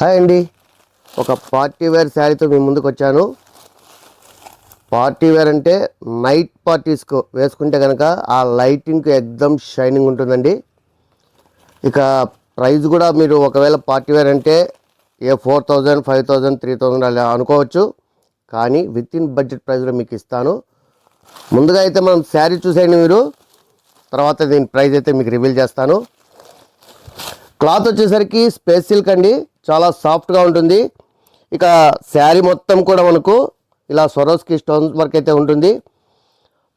Hi అండి, ఒక party wear శారీతో మీ ముందుకు వచ్చాను. పార్టీ వేర్ అంటే నైట్ పార్టీస్కు వేసుకుంటే కనుక ఆ లైటింగ్కి ఎక్దమ్ షైనింగ్ ఉంటుందండి. ఇక ప్రైస్ కూడా మీరు ఒకవేళ పార్టీ వేర్ అంటే 4000, 5000, 3000 అలా అనుకోవచ్చు. కానీ విత్ ఇన్ బడ్జెట్ ప్రైస్లో మీకు ఇస్తాను. ముందుగా అయితే మనం శారీ చూసేయండి మీరు, తర్వాత దీని ప్రైస్ అయితే మీకు రివీల్ చేస్తాను. క్లాత్ వచ్చేసరికి స్పేస్ సిల్క్ అండి, చాలా సాఫ్ట్గా ఉంటుంది. ఇక శారీ మొత్తం కూడా మనకు ఇలా స్వరోస్కి స్టోన్స్ వర్క్ అయితే ఉంటుంది.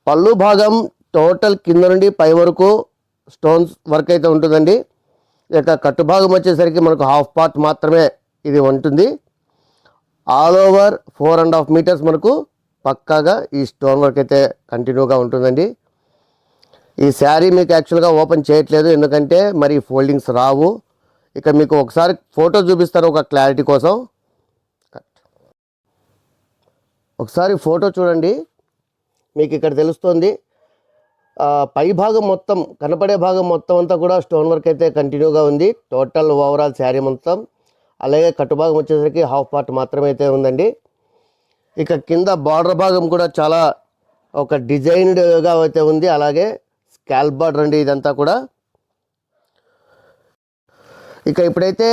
పళ్ళు భాగం టోటల్ కింద నుండి పై వరకు స్టోన్స్ వర్క్ అయితే ఉంటుందండి. ఇక కట్టు భాగం వచ్చేసరికి మనకు హాఫ్ పార్ట్ మాత్రమే ఇది ఉంటుంది. ఆల్ ఓవర్ 4.5 మీటర్స్ మనకు పక్కాగా ఈ స్టోన్ వర్క్ అయితే కంటిన్యూగా ఉంటుందండి. ఈ శారీ మీకు యాక్చువల్గా ఓపెన్ చేయట్లేదు, ఎందుకంటే మరి ఫోల్డింగ్స్ రావు. ఇక మీకు ఒకసారి ఫోటో చూపిస్తాను ఒక క్లారిటీ కోసం. ఒకసారి ఫోటో చూడండి, మీకు ఇక్కడ తెలుస్తుంది. పై భాగం మొత్తం కనపడే భాగం మొత్తం అంతా కూడా స్టోన్ వర్క్ అయితే కంటిన్యూగా ఉంది. టోటల్ ఓవరాల్ శారీ మొత్తం. అలాగే కట్టుభాగం వచ్చేసరికి హాఫ్ పార్ట్ మాత్రమే అయితే ఉందండి. ఇక కింద బార్డర్ భాగం కూడా చాలా ఒక డిజైన్డ్గా అయితే ఉంది. అలాగే స్కాల్ప్ బార్డర్ అండి ఇదంతా కూడా. ఇక ఇప్పుడైతే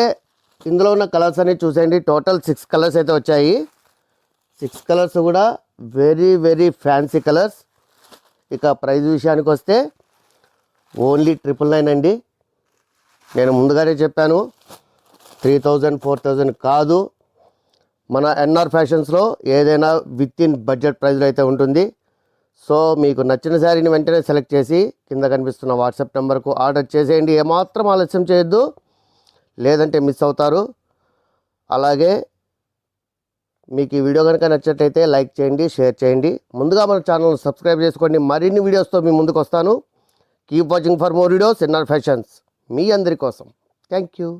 ఇందులో ఉన్న కలర్స్ అన్ని చూసేయండి. టోటల్ 6 కలర్స్ అయితే వచ్చాయి. 6 కలర్స్ కూడా వెరీ వెరీ ఫ్యాన్సీ కలర్స్. ఇక ప్రైస్ విషయానికి వస్తే ఓన్లీ 999 అండి. నేను ముందుగానే చెప్పాను 3000, 4000 కాదు. మన ఎన్ఆర్ ఫ్యాషన్స్లో ఏదైనా విత్ ఇన్ బడ్జెట్ ప్రైస్లో అయితే ఉంటుంది. సో మీకు నచ్చిన శారీని వెంటనే సెలెక్ట్ చేసి కింద కనిపిస్తున్న వాట్సాప్ నెంబర్కు ఆర్డర్ చేసేయండి. ఏమాత్రం ఆలస్యం చేయొద్దు, లేదంటే మిస్ అవుతారు. అలాగే మీకు ఈ వీడియో కనుక నచ్చినట్లయితే లైక్ చేయండి, షేర్ చేయండి. ముందుగా మన ఛానల్ని సబ్స్క్రైబ్ చేసుకోండి. మరిన్ని వీడియోస్తో మీ ముందుకు వస్తాను. Keep watching for more videos. NR Fashions మీ అందరి కోసం. Thank you.